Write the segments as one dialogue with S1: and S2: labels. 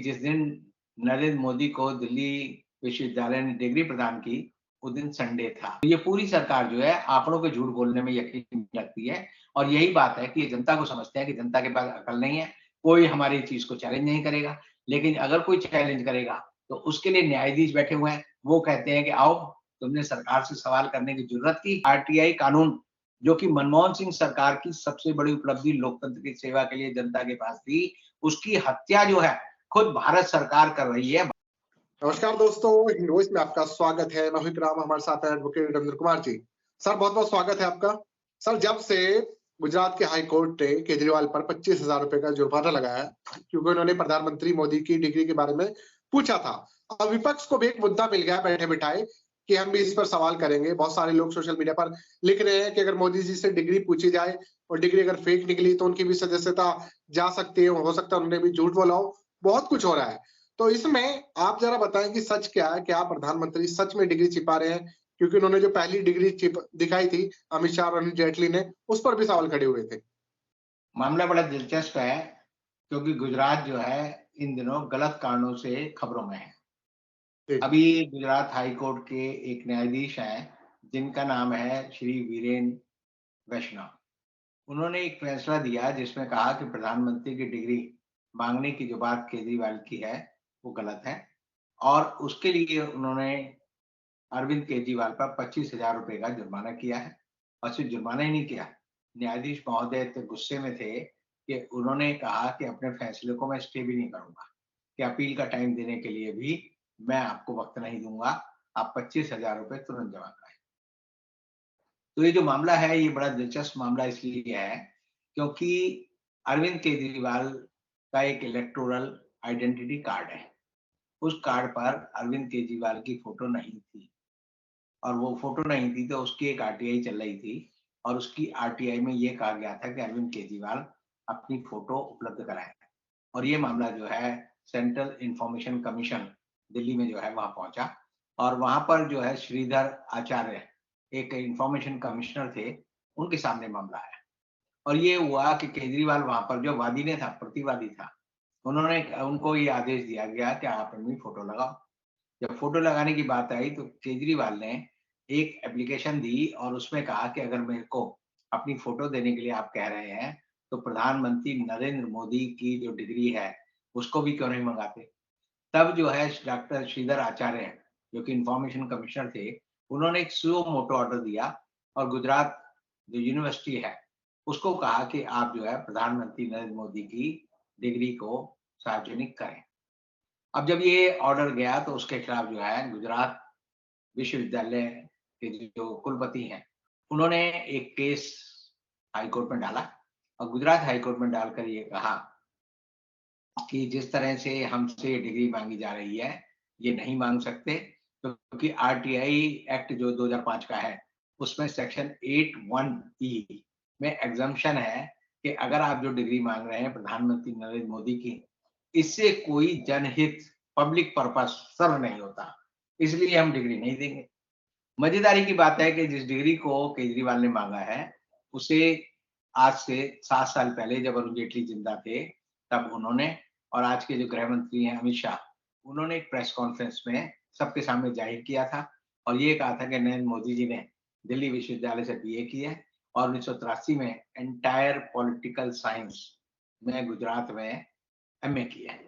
S1: जिस दिन नरेंद्र मोदी को दिल्ली विश्वविद्यालय ने डिग्री प्रदान की, उस दिन संडे था। तो ये पूरी सरकार जो है आंकड़ों पे झूठ बोलने में यकीन रखती है और यही बात है कि ये जनता को समझते हैं कि जनता के पास अकल नहीं है, कोई हमारी चीज़ को चैलेंज नहीं करेगा। लेकिन अगर कोई चैलेंज करेगा, तो उसके लिए न्यायाधीश बैठे हुए हैं। वो कहते हैं कि आओ, तुमने सरकार से सवाल करने की ज़रूरत की। आरटीआई कानून, जो कि मनमोहन सिंह सरकार की सबसे बड़ी उपलब्धि लोकतंत्र की सेवा के लिए जनता के पास थी, उसकी हत्या जो है खुद भारत सरकार कर रही है।
S2: नमस्कार दोस्तों, हिंद वॉइस में आपका स्वागत है। मैं विक्राम, हमारे साथ है एडवोकेट रविंद्र कुमार जी। सर, बहुत बहुत स्वागत है आपका। सर, जब से गुजरात के हाई कोर्ट ने केजरीवाल पर 25,000 रुपए का जुर्माना लगाया क्योंकि उन्होंने प्रधानमंत्री मोदी की डिग्री के बारे में पूछा था, अब विपक्ष को भी एक मुद्दा मिल गया बैठे बिठाए कि हम भी इस पर सवाल करेंगे। बहुत सारे लोग सोशल मीडिया पर लिख रहे हैं कि अगर मोदी जी से डिग्री पूछी जाए और डिग्री अगर फेक निकली तो उनकी भी सदस्यता जा सकती है, हो सकता है उन्होंने भी झूठ बोला हो। बहुत कुछ हो रहा है। तो इसमें आप जरा बताएं कि सच क्या है? क्या प्रधानमंत्री सच में डिग्री छिपा रहे हैं? क्योंकि उन्होंने जो पहली डिग्री दिखाई थी अमित शाह और अरुण जेटली ने, उस पर भी सवाल खड़े हुए थे।
S1: मामला बड़ा दिलचस्प है, क्योंकि गुजरात जो है इन दिनों गलत कारणों से खबरों में है।
S2: जी।
S1: अभी गुजरात हाई कोर्ट के एक न्यायाधीश हैं, जिनका नाम है श्री वीरेन वैष्णव। उन्होंने एक फैसला दिया जिसमें कहा कि प्रधानमंत्री की डिग्री मांगने की जो बात केजरीवाल की है, वो गलत है और उसके लिए उन्होंने अरविंद केजरीवाल पर 25,000 रुपए का जुर्माना किया है। और सिर्फ जुर्माना ही नहीं किया, न्यायाधीश महोदय इतने गुस्से में थे कि उन्होंने कहा कि अपने फैसले को मैं स्टे भी नहीं करूँगा, कि अपील का टाइम देने के लिए भी मैं आपको वक़्त नहीं दूँगा, आप 25,000 रुपए तुरंत जमा कराएँ। तो ये जो मामला है, ये बड़ा दिलचस्प मामला इसलिए है, क्योंकि अरविंद केजरीवाल का एक इलेक्टोरल आइडेंटिटी कार्ड है। उस कार्ड पर अरविंद केजरीवाल की फ़ोटो नहीं थी। और वो फ़ोटो नहीं थी, तो उसकी एक आरटीआई चल रही थी और उसकी आरटीआई में ये कहा गया था कि अरविंद केजरीवाल अपनी फ़ोटो उपलब्ध कराएँ। और ये मामला जो है सेंट्रल इन्फॉर्मेशन कमीशन दिल्ली में जो है वहाँ पहुँचा और वहाँ पर जो है श्रीधर आचार्य, एक इन्फॉर्मेशन कमिश्नर थे, उनके सामने मामला आया। और ये हुआ कि केजरीवाल वहाँ पर जो वादी ने था, प्रतिवादी था, उन्होंने उनको ये आदेश दिया गया कि आप अपनी फ़ोटो लगाओ। जब फ़ोटो लगाने की बात आई तो केजरीवाल ने एक एप्लीकेशन दी और उसमें कहा कि अगर मेरे को अपनी फ़ोटो देने के लिए आप कह रहे हैं, तो प्रधानमंत्री नरेंद्र मोदी की जो डिग्री है, उसको भी क्यों नहीं मँगाते? तब जो है डॉक्टर श्रीधर आचार्य, जो कि इन्फॉर्मेशन कमिश्नर थे, उन्होंने एक सुओ मोटो ऑर्डर दिया और गुजरात जो यूनिवर्सिटी है, उसको कहा कि आप जो है प्रधानमंत्री नरेंद्र मोदी की डिग्री को सार्वजनिक करें। अब जब ये ऑर्डर गया तो उसके खिलाफ जो है गुजरात विश्वविद्यालय के जो कुलपति हैं, उन्होंने एक केस हाई कोर्ट में डाला और गुजरात हाई कोर्ट में डालकर ये कहा कि जिस तरह से हमसे डिग्री माँगी जा रही है, ये नहीं माँग सकते, क्योंकि आरटीआई एक्ट जो 2005 का है, उसमें सेक्शन 81E में एग्ज़म्पशन है कि अगर आप जो डिग्री माँग रहे हैं प्रधानमंत्री नरेंद्र मोदी की, इससे कोई जनहित पब्लिक पर्पस सर्व नहीं होता, इसलिए हम डिग्री नहीं देंगे। मज़ेदारी की बात है कि जिस डिग्री को केजरीवाल ने माँगा है, उसे आज से 7 साल पहले जब अरुण जेटली ज़िंदा थे, तब उन्होंने और आज के जो गृह मंत्री हैं अमित शाह, उन्होंने एक प्रेस कॉन्फ्रेंस में सबके सामने ज़ाहिर किया था और ये कहा था कि नरेंद्र मोदी जी ने दिल्ली विश्वविद्यालय से बीए की है और 1983 में एंटायर पॉलिटिकल साइंस में गुजरात में एमए की है।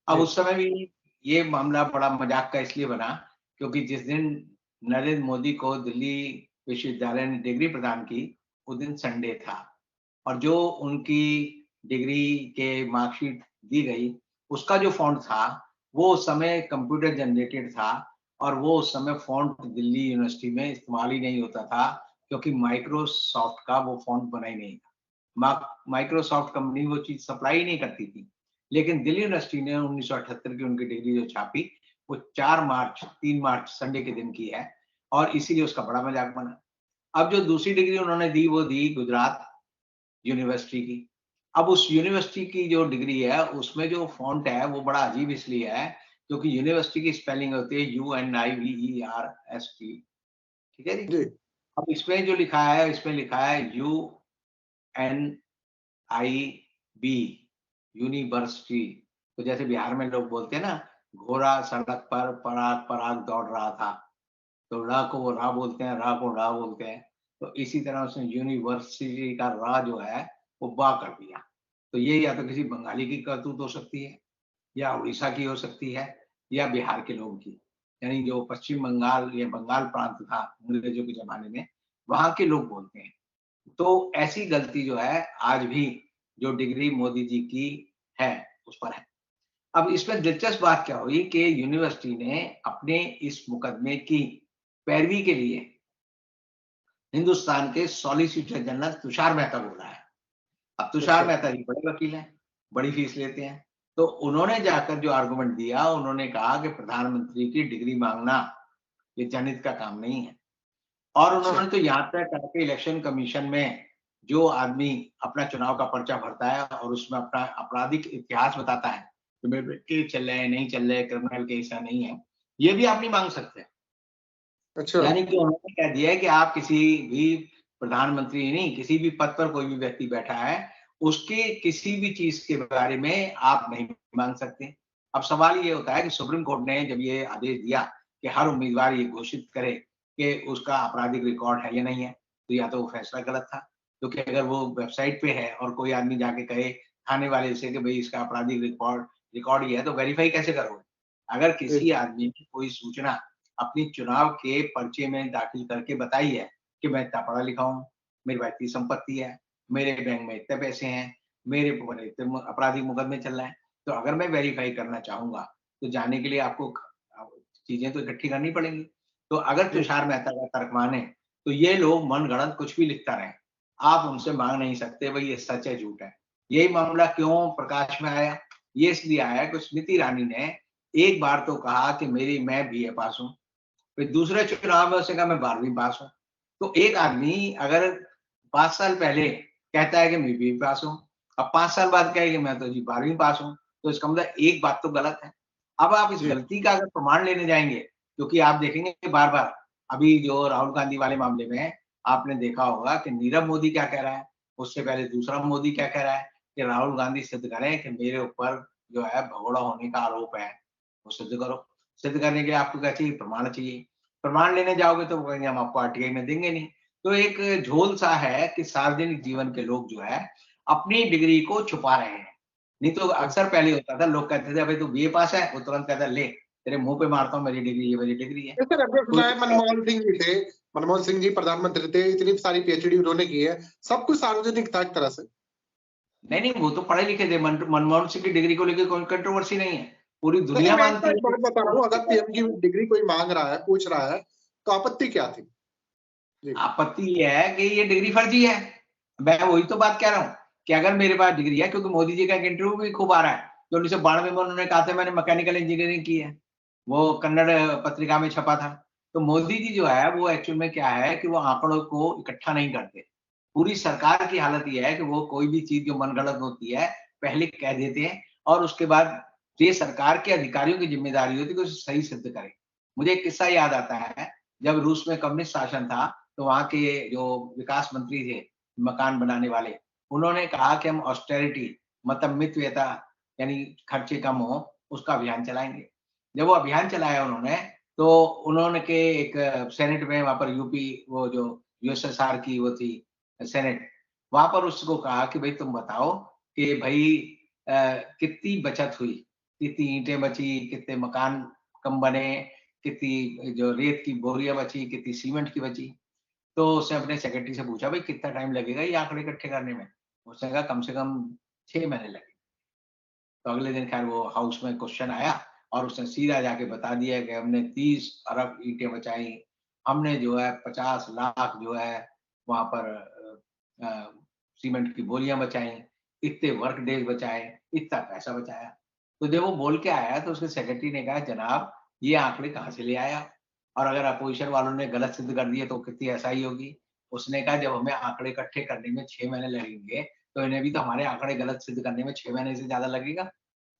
S1: अब
S2: जी।
S1: उस समय भी ये मामला बड़ा मज़ाक का इसलिए बना, क्योंकि जिस दिन नरेंद्र मोदी को दिल्ली विश्वविद्यालय ने डिग्री प्रदान की, उस दिन संडे था और जो उनकी डिग्री के मार्कशीट दी गई, उसका जो फ़ॉन्ट था, वो उस समय कंप्यूटर जनरेटेड था और वो उस समय फ़ॉन्ट दिल्ली यूनिवर्सिटी में इस्तेमाल ही नहीं होता था, क्योंकि माइक्रोसॉफ्ट का वो फ़ॉन्ट बना ही नहीं था। माइक्रोसॉफ्ट कंपनी वो चीज़ सप्लाई ही नहीं करती थी। लेकिन दिल्ली यूनिवर्सिटी ने 1978 की उनकी डिग्री जो छापी, वो 3 मार्च संडे के दिन की है और इसीलिए उसका बड़ा मज़ाक बना। अब जो दूसरी डिग्री उन्होंने दी, वो दी गुजरात यूनिवर्सिटी की। अब उस यूनिवर्सिटी की जो डिग्री है, उसमें जो फ़ॉन्ट है, वो बड़ा अजीब इसलिए है, क्योंकि यूनिवर्सिटी की स्पेलिंग होती है UNIVERST, ठीक है जी?
S2: जी।
S1: अब इसमें जो लिखा है, इसमें लिखा है UNIB, यूनिवर्सिटी। तो जैसे बिहार में लोग बोलते हैं ना, घोड़ा सड़क पर पराग पराग दौड़ रहा था, तो रा को वो रा बोलते हैं, रा को ड़ा बोलते हैं। तो इसी तरह उसने यूनिवर्सिटी का रा जो है, वो बा कर दिया। तो ये या तो किसी बंगाली की करतूत हो सकती है, या उड़ीसा की हो सकती है, या बिहार के लोगों की। यानी जो पश्चिम बंगाल या बंगाल प्रांत था अंग्रेजों के ज़माने में, वहाँ के लोग बोलते हैं। तो ऐसी गलती जो है आज भी जो डिग्री मोदी जी की है, उस पर है। अब इसमें दिलचस्प बात क्या हुई कि यूनिवर्सिटी ने अपने इस मुकदमे की पैरवी के लिए हिंदुस्तान के सॉलिसिटर जनरल तुषार मेहता को बुलाया। अब तुषार
S2: अच्छा,
S1: मेहता जी बड़े वकील हैं, बड़ी फीस लेते हैं। तो उन्होंने जाकर जो आर्गुमेंट दिया, उन्होंने कहा कि प्रधानमंत्री की डिग्री माँगना, ये जनहित का काम नहीं है। और
S2: अच्छा,
S1: उन्होंने तो यहाँ तक कहा कि इलेक्शन कमीशन में जो आदमी अपना चुनाव का पर्चा भरता है और उसमें अपना आपराधिक इतिहास बताता है, कि मेरे पे केस चल रहे हैं, नहीं चल रहे, क्रिमिनल केस है, नहीं है, ये भी आप नहीं माँग सकते।
S2: अच्छा,
S1: यानी कि उन्होंने कह दिया है कि आप किसी भी प्रधानमंत्री नहीं, किसी भी पद पर कोई भी व्यक्ति बैठा है, उसके किसी भी चीज़ के बारे में आप नहीं माँग सकते। अब सवाल ये होता है कि सुप्रीम कोर्ट ने जब ये आदेश दिया कि हर उम्मीदवार ये घोषित करे कि उसका आपराधिक रिकॉर्ड है या नहीं है, तो या तो वो फैसला गलत था, क्योंकि अगर वो वेबसाइट पे है और कोई आदमी जाके कहे थाने वाले से कि भई इसका आपराधिक रिकॉर्ड रिकॉर्ड ये है, तो वेरीफ़ाई कैसे करोगे? अगर
S2: जी,
S1: किसी आदमी की कोई सूचना अपनी चुनाव के पर्चे में दाखिल करके बताई है कि मैं इतना पढ़ा लिखा हूँ, मेरे पास इतनी संपत्ति है, मेरे बैंक में इतने पैसे हैं, मेरे ऊपर इतने आपराधिक मुकदमे चल रहे हैं। तो अगर मैं वेरीफ़ाई करना चाहूँगा, तो जाने के लिए आपको चीज़ें तो इकट्ठी करनी पड़ेंगी। तो अगर
S2: जी।
S1: तुषार मेहता का तर्क माने, तो ये लोग मनगढ़ंत कुछ भी लिखता रहें। आप उनसे माँग नहीं सकते भई ये सच है, झूठ है। यही मामला क्यों प्रकाश में आया? ये इसलिए आया कि स्मृति ईरानी ने एक बार तो कहा कि मैं बीए पास हूँ। फिर दूसरे चुनाव में उसने कहा मैं 12वीं पास हूँ। तो एक आदमी अगर 5 साल पहले कहता है कि मैं बीए पास हूँ, अब 5 साल बाद कहे कि मैं तो जी 12वीं पास हूँ, तो इसका मतलब एक बात तो गलत है। अब आप इस
S2: जी,
S1: गलती का अगर प्रमाण लेने जाएँगे, क्योंकि आप देखेंगे बार-बार, अभी जो राहुल गांधी वाले मामले में आपने देखा होगा कि नीरव मोदी क्या कह रहा है, उससे पहले दूसरा मोदी क्या कह रहा है कि राहुल गांधी सिद्ध करें कि मेरे ऊपर जो है भगोड़ा होने का आरोप है, वो सिद्ध करो। सिद्ध करने के लिए आपको क्या चाहिए? प्रमाण चाहिए। प्रमाण लेने जाओगे तो वो कहेंगे हम आपको आरटीआई में देंगे नहीं। तो एक झोल-सा है कि सार्वजनिक जीवन के लोग जो है, अपनी डिग्री को छुपा रहे हैं। नहीं तो
S2: हाँ।
S1: अक्सर पहले होता था, लोग कहते थे, "अबे तू बीए पास है?" वो तुरंत कहता है, "ले, तेरे मुँह पे मारता हूँ, मेरी डिग्री ये मेरी डिग्री है।"
S2: जैसे आपने
S1: कोई
S2: सुना है मनमोहन सिंह जी थे, मनमोहन सिंह जी प्रधानमंत्री थे, इतनी सारी पीएचडी उन्होंने की है, सब कुछ सार्वजनिक था एक तरह से।
S1: नहीं, नहीं, वो तो पढ़े लिखे थे। मनमोहन सिंह की डिग्री को लेके कोई कंट्रोवर्सी नहीं है। पूरी
S2: नहीं,
S1: दुनिया
S2: मैं
S1: मानती
S2: आपको
S1: है
S2: एक
S1: कि
S2: बात बता रहा हूँ, अगर पीएम की डिग्री कोई माँग रहा है, पूछ रहा है, तो आपत्ति क्या थी? जी,
S1: आपत्ति ये है कि ये डिग्री फर्जी है। मैं वही तो बात कह रहा हूँ कि अगर मेरे पास डिग्री है, क्योंकि मोदी जी का एक इंटरव्यू भी खूब आ रहा है, तो 1992 में उन्होंने कहा था मैंने मैकेनिकल इंजीनियरिंग की है। वो कन्नड़ पत्रिका में छपा था। तो मोदी जी जो है वो एक्चुअल में क्या है कि वो आंकड़ों को इकट्ठा नहीं करते। पूरी सरकार की हालत ये है कि वो कोई भी चीज़ जो मनगढ़ंत होती है, पहले कह देते हैं और उसके बाद ये सरकार के अधिकारियों की ज़िम्मेदारी होती है कि उसे सही सिद्ध करें। मुझे एक किस्सा याद आता है, जब रूस में कम्युनिस्ट शासन था, तो वहाँ के जो विकास मंत्री थे, मकान बनाने वाले, उन्होंने कहा कि हम ऑस्टेरिटी मतलब मितव्ययता यानी खर्चे कम हो, उसका अभियान चलाएँगे। जब वो अभियान चलाया उन्होंने, तो उन्होंने के एक सेनेट में वहाँ पर यूपी वो जो यूएसएसआर की वो थी सेनेट, वहाँ पर उसको कहा कि भई तुम बताओ कि भई कितनी बचत हुई? कितनी ईंटें बची, कितने मकान कम बने, कितनी जो रेत की बोरियाँ बची, कितनी सीमेंट की बची? तो उसने अपने सेक्रेटरी से पूछा, "भई कितना टाइम लगेगा ये आंकड़े इकट्ठे करने में?" उसने कहा, "कम से कम 6 महीने लगेंगे।" तो अगले दिन खैर वो हाउस में क्वेश्चन आया और उसने सीधा जाके बता दिया कि हमने 30 अरब ईंटें बचाई, हमने जो है 50 लाख जो है वहाँ पर सीमेंट की बोरियाँ बचाई, इतने वर्क डेज़ बचाए, इतना पैसा बचाया। तो जब वो बोल के आया तो उसके सेक्रेटरी ने कहा, "जनाब, ये आंकड़े कहाँ से ले आया? और अगर अपोज़िशन वालों ने गलत सिद्ध कर दिए तो कितनी ऐसाई होगी?" उसने कहा, "जब हमें आंकड़े इकट्ठे करने में 6 महीने लगेंगे, तो इन्हें भी तो हमारे आंकड़े गलत सिद्ध करने में 6 महीने से ज़्यादा लगेगा।"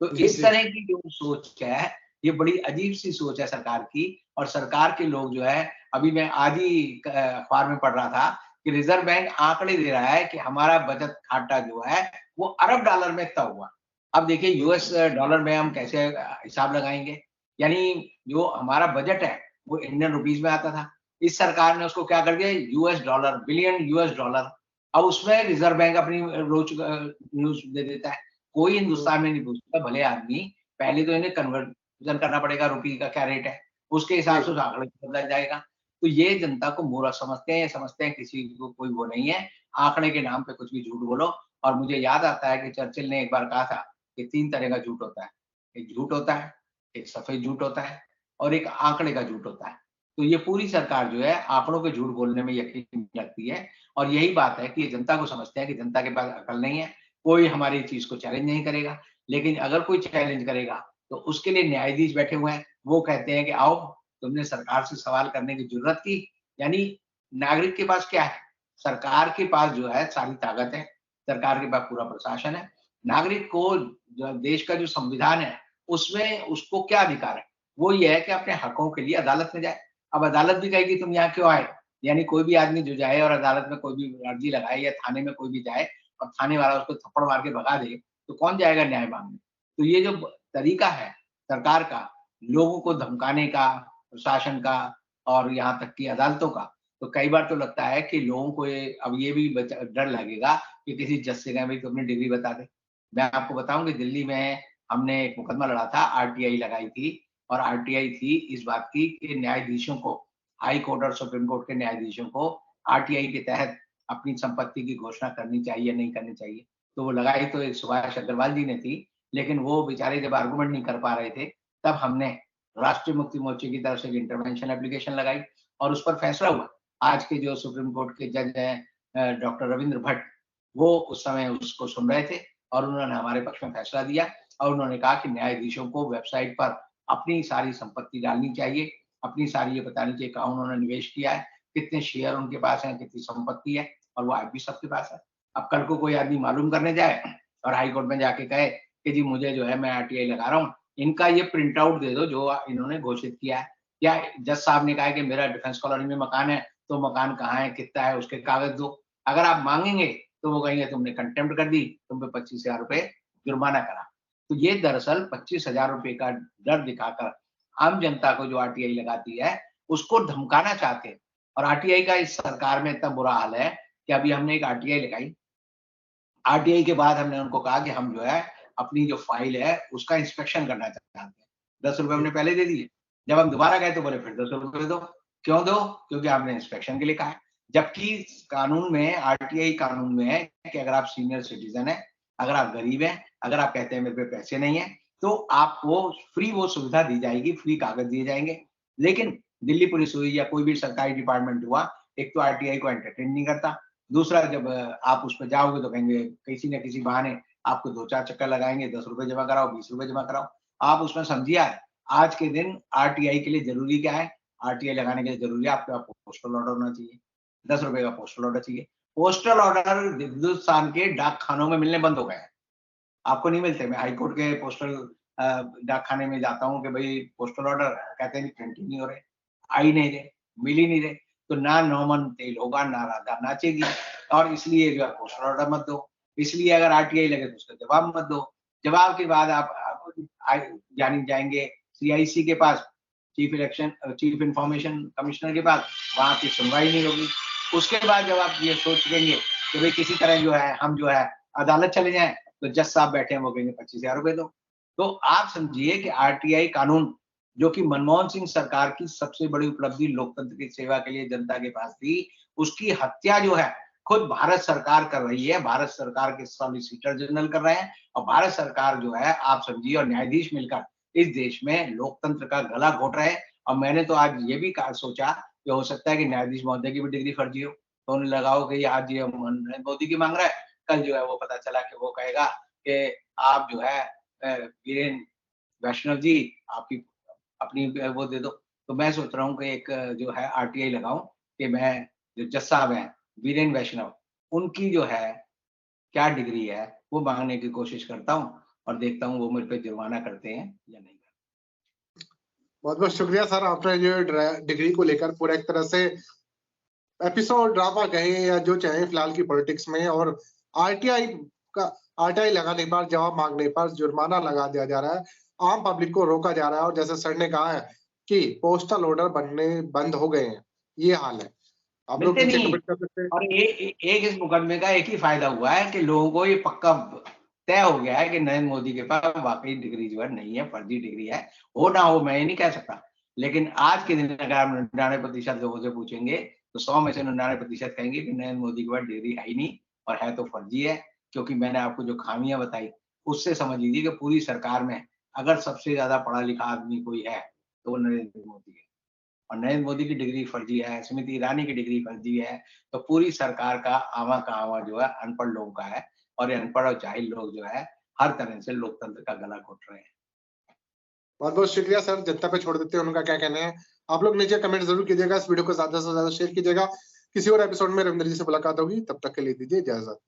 S1: तो
S2: जी,
S1: इस
S2: जी।
S1: तरह की जो सोच है, ये बड़ी अजीब-सी सोच है सरकार की और सरकार के लोग जो है अभी मैं आज ही अखबार में पढ़ रहा था कि रिज़र्व बैंक आंकड़े दे रहा है कि हमारा बचत घाटा जो है, वो अरब डॉलर में तय हुआ। अब देखिए यूएस डॉलर में हम कैसे हिसाब लगाएंगे? यानी जो हमारा बजट है वो इंडियन रुपीस में आता था। इस सरकार ने उसको क्या कर दिया, US dollar, billion US dollar. अब उसमें रिजर्व बैंक अपनी रोज न्यूज दे देता है। कोई हिंदुस्तान में नहीं पूछता, भले आदमी पहले तो इन्हें कन्वर्जन करना पड़ेगा, रुपये का क्या रेट है, उसके हिसाब से
S2: जी
S1: उस आंकड़े को बदला जाएगा। तो ये जनता को मूर्ख समझते हैं, ये समझते हैं किसी को कोई वो नहीं है, आंकड़े के नाम पे कुछ भी झूठ बोलो। और मुझे याद आता है कि चर्चिल ने एक बार कहा था कि 3 तरह का झूठ होता है। एक झूठ होता है, एक सफेद झूठ होता है और एक आंकड़े का झूठ होता है। तो ये पूरी सरकार जो है आंकड़ों पे झूठ बोलने में यकीन रखती है और यही बात है कि ये जनता को समझते हैं कि जनता के पास अकल नहीं है, कोई हमारी चीज़ को चैलेंज नहीं करेगा। लेकिन अगर कोई चैलेंज करेगा, तो उसके लिए न्यायाधीश बैठे हुए हैं, वो कहते हैं कि आओ, तुमने सरकार से सवाल करने की ज़रूरत की। यानी नागरिक के पास क्या है? सरकार के पास जो है सारी ताकत है, सरकार के पास पूरा प्रशासन है। नागरिक को जो देश का जो संविधान है, उसमें उसको क्या अधिकार है? वो ये है कि अपने हकों के लिए अदालत में जाए। अब अदालत भी कहेगी तुम यहाँ क्यों आए? यानी कोई भी आदमी जो जाए और अदालत में कोई भी अर्जी लगाए या थाने में कोई भी जाए और थाने वाला उसको थप्पड़ मार के भगा दे, तो कौन जाएगा न्याय माँगने? तो ये जो तरीका है सरकार का, लोगों को धमकाने का, प्रशासन का और यहाँ तक कि अदालतों का, तो कई बार तो लगता है कि लोगों को ये अब ये भी डर लगेगा कि किसी जज से कहें, भई तू अपनी डिग्री बता दे। मैं आपको बताऊँ कि दिल्ली में हमने एक मुकदमा लड़ा था, आरटीआई लगाई थी और आरटीआई थी इस बात की कि न्यायाधीशों को, हाई कोर्ट और सुप्रीम कोर्ट के न्यायाधीशों को आरटीआई के तहत अपनी संपत्ति की घोषणा करनी चाहिए या नहीं करनी चाहिए। तो वो लगाई तो एक सुभाष अग्रवाल जी ने थी, लेकिन वो बेचारे जब आर्गुमेंट नहीं कर पा रहे थे, तब हमने राष्ट्रीय मुक्ति मोर्चे की तरफ से एक इंटरवेंशन एप्लीकेशन लगाई और उस पर फैसला हुआ। आज के जो सुप्रीम कोर्ट के जज हैं डॉक्टर रविंद्र भट्ट, वो उस समय उसको सुन रहे थे और उन्होंने हमारे पक्ष में फैसला दिया और उन्होंने कहा कि न्यायाधीशों को वेबसाइट पर अपनी सारी संपत्ति डालनी चाहिए, अपनी सारी ये बतानी चाहिए कहाँ उन्होंने निवेश किया है, कितने शेयर उनके पास हैं, कितनी संपत्ति है और वो आज भी सबके पास है। अब कल को कोई आदमी मालूम करने जाए और हाई कोर्ट में जाके कहे कि जी मुझे जो है मैं आरटीआई लगा रहा हूँ, इनका ये प्रिंट आउट दे दो जो इन्होंने घोषित किया है। या जज साहब ने कहा है कि मेरा डिफेंस कॉलोनी में मकान है, तो मकान कहाँ है, कितना है, उसके कागज दो। अगर आप माँगेंगे, तो वो कहेंगे तुमने कंटेम्प्ट कर दी, तुम पे 25,000 रुपए जुर्माना करा। तो ये दरअसल 25,000 रुपए का डर दिखाकर आम जनता को जो आरटीआई लगाती है, उसको धमकाना चाहते हैं। और आरटीआई का इस सरकार में इतना बुरा हाल है कि अभी हमने एक आरटीआई लगाई। आरटीआई के बाद हमने उनको कहा कि हम जो है अपनी जो फाइल है उसका इंस्पेक्शन करना चाहते हैं। 10 रुपए हमने पहले दे दिए। जब हम दोबारा गए तो बोले फिर 10 रुपए दो। क्यों दो? क्योंकि आपने इंस्पेक्शन के लिए कहा है। जबकि कानून में, आरटीआई कानून में है कि अगर आप सीनियर सिटीजन हैं, अगर आप गरीब हैं, अगर आप कहते हैं मेरे पे पैसे नहीं है, तो आपको फ्री वो सुविधा दी जाएगी, फ्री कागज दिए जाएंगे। लेकिन दिल्ली पुलिस हुई या कोई भी सरकारी डिपार्टमेंट हुआ, एक तो आरटीआई को एंटरटेन नहीं करता, दूसरा जब आप उस पे जाओगे तो कहेंगे किसी न किसी बहाने आपको 2-4 चक्कर लगाएँगे, 10 रुपए जमा कराओ, 20 रुपए जमा कराओ। आप उसमें समझिए आज के दिन आरटीआई के लिए ज़रूरी क्या है? आरटीआई लगाने के लिए ज़रूरी है आपके पास पोस्टल ऑर्डर होना चाहिए। 10 रुपए का पोस्टल ऑर्डर चाहिए। पोस्टल ऑर्डर हिंदुस्तान के डाक खानों में मिलने बंद हो गए हैं। आपको नहीं मिलते। मैं हाई कोर्ट के पोस्टल डाक खाने में जाता हूँ कि भई पोस्टल ऑर्डर, कहते हैं प्रिंट ही नहीं हो रहे, आ ही नहीं रहे, मिल ही नहीं रहे। तो ना नौमन तेल होगा, ना राधा नाचेगी और इसलिए जो है पोस्टल ऑर्डर मत दो। इसलिए अगर आरटीआई लगे तो उसका जवाब मत दो। जवाब के बाद आप यानी जाएँगे सीआईसी के पास, चीफ इन्फॉर्मेशन कमिश्नर के पास, वहाँ आपकी सुनवाई नहीं होगी। उसके बाद जब आप ये सोचेंगे कि भई किसी तरह जो है हम जो है अदालत चले जाएँ, तो जज साहब बैठे हैं वो कहेंगे 25,000 रुपए दो। तो आप समझिए कि आरटीआई कानून, जो कि मनमोहन सिंह सरकार की सबसे बड़ी उपलब्धि लोकतंत्र की सेवा के लिए जनता के पास थी, उसकी हत्या जो है खुद भारत सरकार कर रही है। भारत सरकार के सॉलिसिटर जनरल कर रहे हैं और भारत सरकार जो है आप समझिए और न्यायाधीश मिलकर इस देश में लोकतंत्र का गला घोट रहे हैं। और मैंने तो आज ये भी सोचा कि हो सकता है कि न्यायाधीश महोदय की भी डिग्री फर्जी हो, तो उन्हें लगाओ कि आज ये मोदी की मांग रहा है, कल जो है वो पता चला कि वो कहेगा कि आप जो है वीरेन वैष्णव जी आपकी अपनी वो दे दो। तो मैं सोच रहा हूँ कि एक जो है आरटीआई लगाऊँ कि मैं जो जज साहब हैं वीरेन वैष्णव, उनकी जो है क्या डिग्री है वो माँगने की कोशिश करता हूँ और देखता हूँ वो मुझ पे जुर्माना करते हैं या नहीं करते।
S2: बहुत-बहुत शुक्रिया सर, आपने जो डिग्री को लेकर पूरा एक तरह से एपिसोड ड्रामा कहें या जो चाहे फिलहाल की पॉलिटिक्स में और आरटीआई का आरटीआई लगाने पर, जवाब मांगने पर जुर्माना लगा दिया जा रहा है, आम पब्लिक को रोका जा रहा है और जैसे सर ने कहा है कि पोस्टल ऑर्डर बनने बंद हो गए हैं, ये हाल है। आप लोग
S1: मिलते
S2: नीचे
S1: नहीं।
S2: कमेंट कर सकते हैं।
S1: और एक इस मुकदमे का एक ही फायदा हुआ है कि लोगों को ये पक्का तय हो गया है कि नरेंद्र मोदी के पास वाकई डिग्री जो है नहीं है, फर्जी डिग्री है। हो ना हो मैं ये नहीं कह सकता, लेकिन आज के दिन अगर आप 99% लोगों से पूछेंगे तो 100 में से 99% कहेंगे कि नरेंद्र मोदी के पास डिग्री है ही नहीं और है तो फर्जी है। क्योंकि मैंने आपको जो खामियां बताई उससे समझ लीजिए कि पूरी सरकार में अगर सबसे ज्यादा पढ़ा लिखा आदमी कोई है तो वो नरेंद्र मोदी है। और नरेंद्र मोदी की डिग्री फर्जी है, स्मृति ईरानी की डिग्री फर्जी है, तो पूरी सरकार का आवा जो है अनपढ़ लोगों का है। और ये अनपढ़ और जाहिल लोग जो है हर तरह से लोकतंत्र का गला घोट रहे हैं।
S2: बहुत बहुत शुक्रिया सर, जनता पे छोड़ देते हैं उनका क्या कहना है। आप लोग नीचे कमेंट जरूर कीजिएगा, इस वीडियो को ज्यादा से ज्यादा शेयर कीजिएगा। किसी और एपिसोड में रविंद्र जी से मुलाकात होगी, तब तक के लिए दीजिए इजाजत।